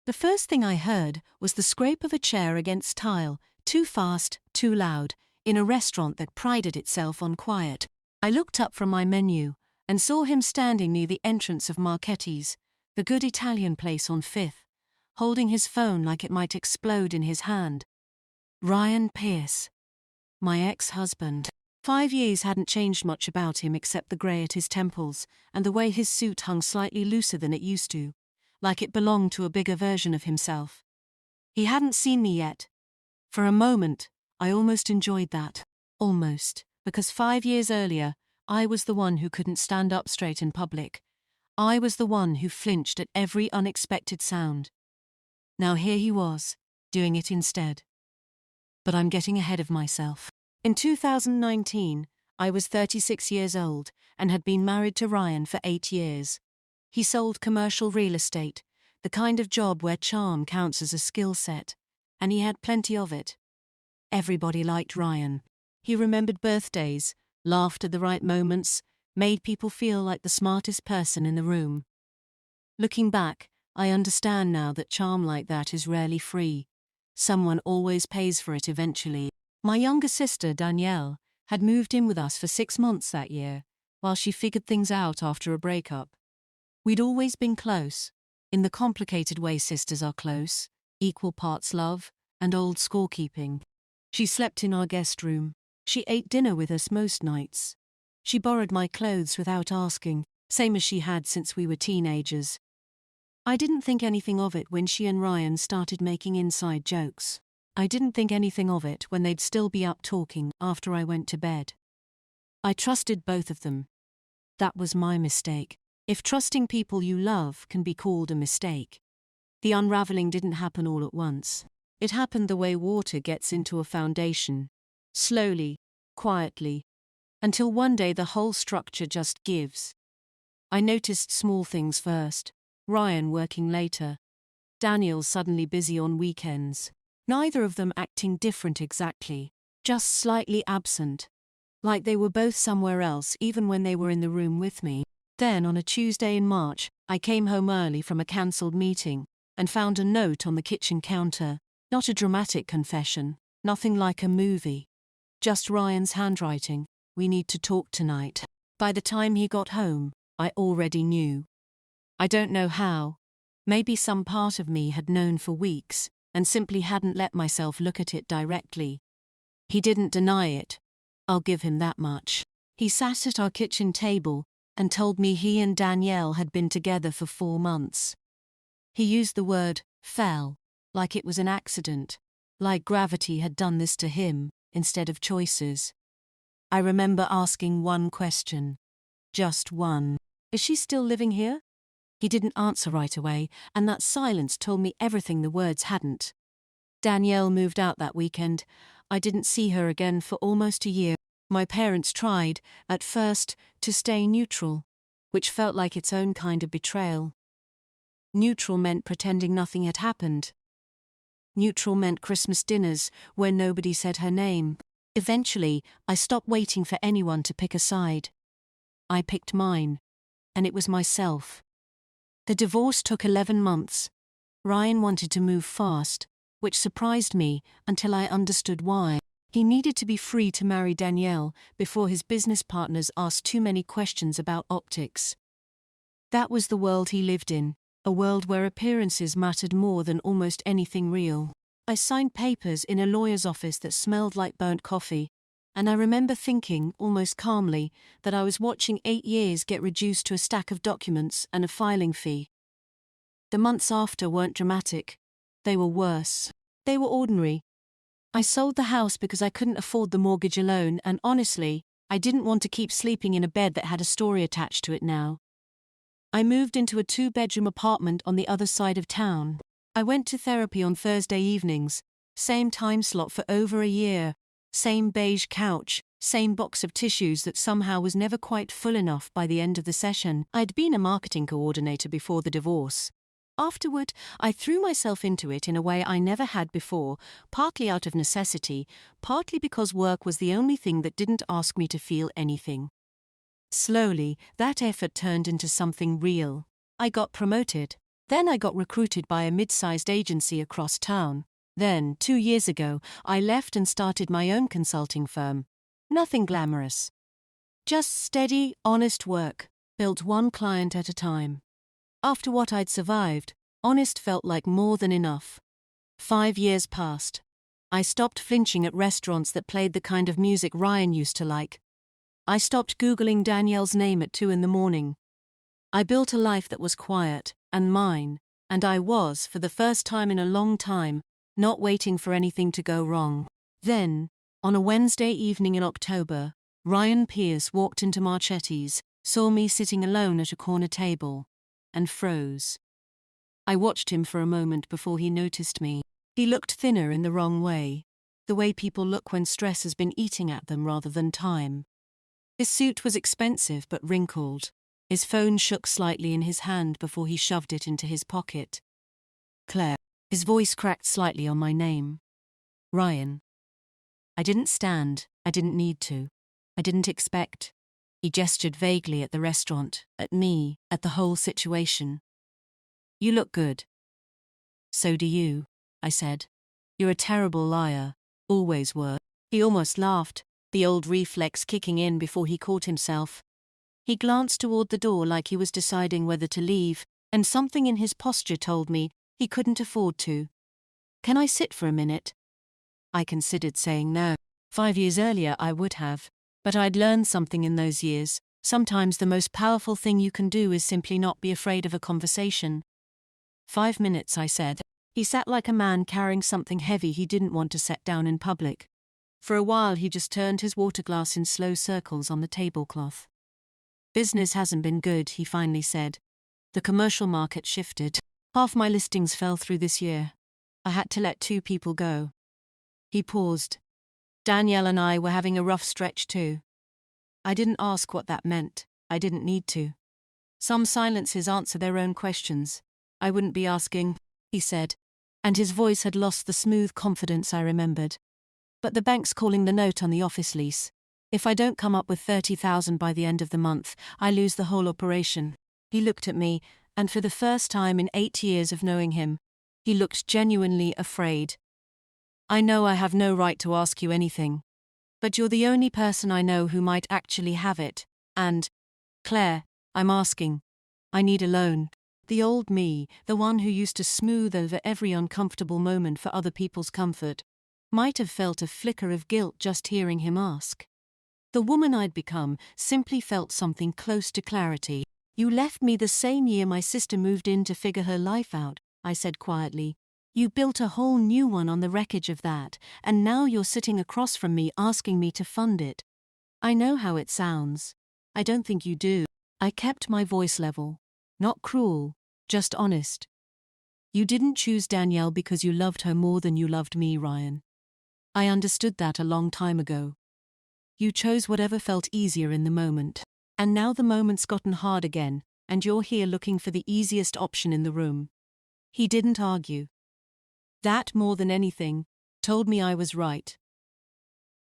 The first thing I heard was the scrape of a chair against tile, too fast, too loud, in a restaurant that prided itself on quiet. I looked up from my menu and saw him standing near the entrance of Marchetti's, the good Italian place on 5th, holding his phone like it might explode in his hand. Ryan Pierce. My ex-husband. 5 years hadn't changed much about him except the grey at his temples and the way his suit hung slightly looser than it used to, like it belonged to a bigger version of himself. He hadn't seen me yet. For a moment, I almost enjoyed that. Almost, because 5 years earlier, I was the one who couldn't stand up straight in public. I was the one who flinched at every unexpected sound. Now here he was, doing it instead. But I'm getting ahead of myself. In 2019, I was 36 years old and had been married to Ryan for 8 years. He sold commercial real estate, the kind of job where charm counts as a skill set, and he had plenty of it. Everybody liked Ryan. He remembered birthdays, laughed at the right moments, made people feel like the smartest person in the room. Looking back, I understand now that charm like that is rarely free. Someone always pays for it eventually. My younger sister, Danielle, had moved in with us for 6 months that year, while she figured things out after a breakup. We'd always been close, in the complicated way sisters are close, equal parts love and old scorekeeping. She slept in our guest room. She ate dinner with us most nights. She borrowed my clothes without asking, same as she had since we were teenagers. I didn't think anything of it when she and Ryan started making inside jokes. I didn't think anything of it when they'd still be up talking after I went to bed. I trusted both of them. That was my mistake. If trusting people you love can be called a mistake. The unraveling didn't happen all at once. It happened the way water gets into a foundation. Slowly, quietly, until one day the whole structure just gives. I noticed small things first. Ryan working later. Daniel suddenly busy on weekends. Neither of them acting different exactly, just slightly absent. Like they were both somewhere else even when they were in the room with me. Then on a Tuesday in March, I came home early from a cancelled meeting and found a note on the kitchen counter. Not a dramatic confession, nothing like a movie. Just Ryan's handwriting, "We need to talk tonight." By the time he got home, I already knew. I don't know how. Maybe some part of me had known for weeks and simply hadn't let myself look at it directly. He didn't deny it. I'll give him that much. He sat at our kitchen table and told me he and Danielle had been together for 4 months. He used the word fell, like it was an accident, like gravity had done this to him instead of choices. I remember asking one question. Just one. Is she still living here? He didn't answer right away, and that silence told me everything the words hadn't. Danielle moved out that weekend. I didn't see her again for almost a year. My parents tried, at first, to stay neutral, which felt like its own kind of betrayal. Neutral meant pretending nothing had happened. Neutral meant Christmas dinners where nobody said her name. Eventually, I stopped waiting for anyone to pick a side. I picked mine, and it was myself. The divorce took 11 months. Ryan wanted to move fast, which surprised me until I understood why. He needed to be free to marry Danielle before his business partners asked too many questions about optics. That was the world he lived in, a world where appearances mattered more than almost anything real. I signed papers in a lawyer's office that smelled like burnt coffee, and I remember thinking, almost calmly, that I was watching 8 years get reduced to a stack of documents and a filing fee. The months after weren't dramatic. They were worse. They were ordinary. I sold the house because I couldn't afford the mortgage alone, and honestly, I didn't want to keep sleeping in a bed that had a story attached to it now. I moved into a 2-bedroom apartment on the other side of town. I went to therapy on Thursday evenings, same time slot for over a year, same beige couch, same box of tissues that somehow was never quite full enough by the end of the session. I'd been a marketing coordinator before the divorce. Afterward, I threw myself into it in a way I never had before, partly out of necessity, partly because work was the only thing that didn't ask me to feel anything. Slowly, that effort turned into something real. I got promoted. Then I got recruited by a mid-sized agency across town. Then, 2 years ago, I left and started my own consulting firm. Nothing glamorous. Just steady, honest work, built one client at a time. After what I'd survived, honest felt like more than enough. 5 years passed. I stopped flinching at restaurants that played the kind of music Ryan used to like. I stopped Googling Danielle's name at 2 in the morning. I built a life that was quiet and mine, and I was, for the first time in a long time, not waiting for anything to go wrong. Then, on a Wednesday evening in October, Ryan Pierce walked into Marchetti's, saw me sitting alone at a corner table, and froze. I watched him for a moment before he noticed me. He looked thinner in the wrong way, the way people look when stress has been eating at them rather than time. His suit was expensive but wrinkled. His phone shook slightly in his hand before he shoved it into his pocket. Claire. His voice cracked slightly on my name. Ryan. I didn't stand, I didn't need to. I didn't expect. He gestured vaguely at the restaurant, at me, at the whole situation. You look good. So do you, I said. You're a terrible liar, always were. He almost laughed, the old reflex kicking in before he caught himself. He glanced toward the door like he was deciding whether to leave, and something in his posture told me he couldn't afford to. Can I sit for a minute? I considered saying no. 5 years earlier I would have, but I'd learned something in those years. Sometimes the most powerful thing you can do is simply not be afraid of a conversation. 5 minutes, I said. He sat like a man carrying something heavy he didn't want to set down in public. For a while he just turned his water glass in slow circles on the tablecloth. Business hasn't been good, he finally said. The commercial market shifted. Half my listings fell through this year. I had to let 2 people go. He paused. Danielle and I were having a rough stretch too. I didn't ask what that meant. I didn't need to. Some silences answer their own questions. I wouldn't be asking, he said, and his voice had lost the smooth confidence I remembered. But the bank's calling the note on the office lease. If I don't come up with $30,000 by the end of the month, I lose the whole operation. He looked at me, and for the first time in 8 years of knowing him, he looked genuinely afraid. I know I have no right to ask you anything, but you're the only person I know who might actually have it, and, Claire, I'm asking. I need a loan. The old me, the one who used to smooth over every uncomfortable moment for other people's comfort, might have felt a flicker of guilt just hearing him ask. The woman I'd become simply felt something close to clarity. You left me the same year my sister moved in to figure her life out, I said quietly. You built a whole new one on the wreckage of that, and now you're sitting across from me asking me to fund it. I know how it sounds. I don't think you do. I kept my voice level. Not cruel, just honest. You didn't choose Danielle because you loved her more than you loved me, Ryan. I understood that a long time ago. You chose whatever felt easier in the moment. And now the moment's gotten hard again, and you're here looking for the easiest option in the room. He didn't argue. That, more than anything, told me I was right.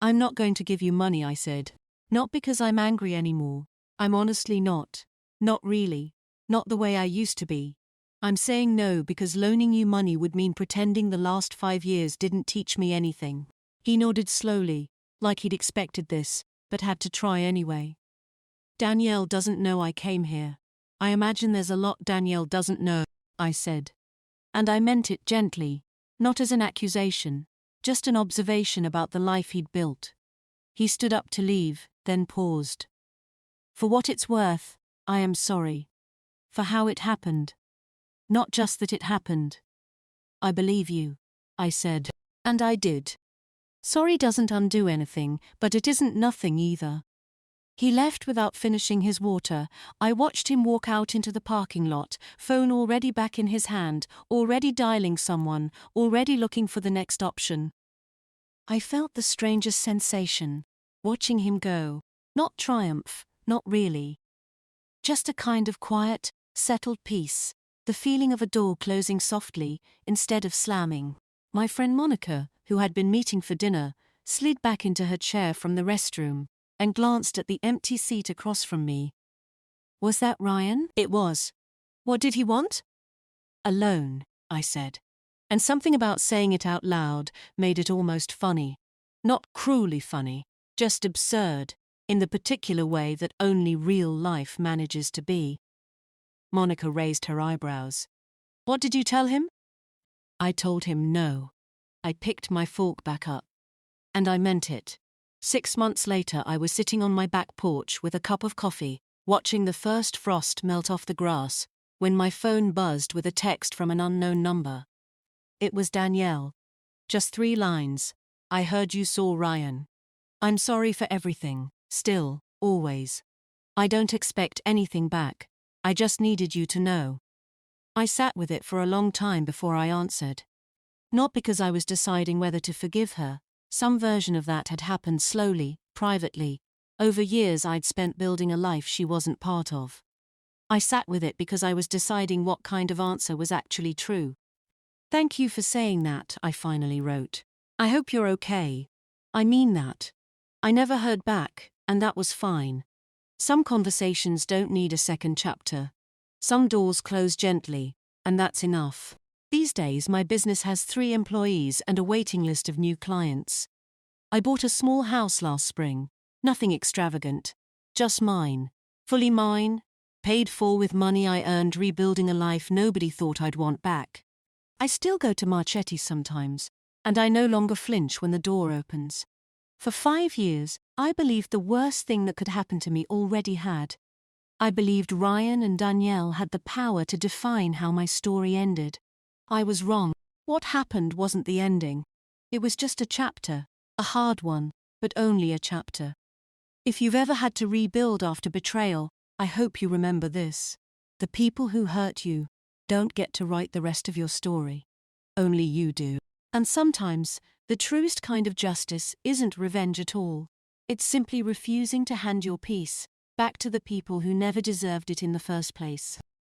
I'm not going to give you money, I said. Not because I'm angry anymore. I'm honestly not. Not really. Not the way I used to be. I'm saying no because loaning you money would mean pretending the last 5 years didn't teach me anything. He nodded slowly, like he'd expected this, but had to try anyway. Danielle doesn't know I came here. I imagine there's a lot Danielle doesn't know, I said. And I meant it gently, not as an accusation, just an observation about the life he'd built. He stood up to leave, then paused. For what it's worth, I am sorry. For how it happened. Not just that it happened. I believe you, I said. And I did. Sorry doesn't undo anything, but it isn't nothing either. He left without finishing his water. I watched him walk out into the parking lot, phone already back in his hand, already dialing someone, already looking for the next option. I felt the strangest sensation, watching him go. Not triumph, not really. Just a kind of quiet, settled peace, the feeling of a door closing softly, instead of slamming. My friend Monica, who had been meeting for dinner, slid back into her chair from the restroom, and glanced at the empty seat across from me. Was that Ryan? It was. What did he want? Alone, I said. And something about saying it out loud made it almost funny. Not cruelly funny, just absurd, in the particular way that only real life manages to be. Monica raised her eyebrows. What did you tell him? I told him no. I picked my fork back up. And I meant it. 6 months later, I was sitting on my back porch with a cup of coffee, watching the first frost melt off the grass, when my phone buzzed with a text from an unknown number. It was Danielle. Just 3 lines. I heard you saw Ryan. I'm sorry for everything, still, always. I don't expect anything back. I just needed you to know. I sat with it for a long time before I answered. Not because I was deciding whether to forgive her. Some version of that had happened slowly, privately. Over years I'd spent building a life she wasn't part of. I sat with it because I was deciding what kind of answer was actually true. Thank you for saying that, I finally wrote. I hope you're okay. I mean that. I never heard back, and that was fine. Some conversations don't need a second chapter. Some doors close gently, and that's enough. These days my business has 3 employees and a waiting list of new clients. I bought a small house last spring. Nothing extravagant. Just mine. Fully mine. Paid for with money I earned rebuilding a life nobody thought I'd want back. I still go to Marchetti's sometimes, and I no longer flinch when the door opens. For 5 years, I believed the worst thing that could happen to me already had. I believed Ryan and Danielle had the power to define how my story ended. I was wrong. What happened wasn't the ending. It was just a chapter, a hard one, but only a chapter. If you've ever had to rebuild after betrayal, I hope you remember this. The people who hurt you don't get to write the rest of your story. Only you do. And sometimes, the truest kind of justice isn't revenge at all. It's simply refusing to hand your peace back to the people who never deserved it in the first place.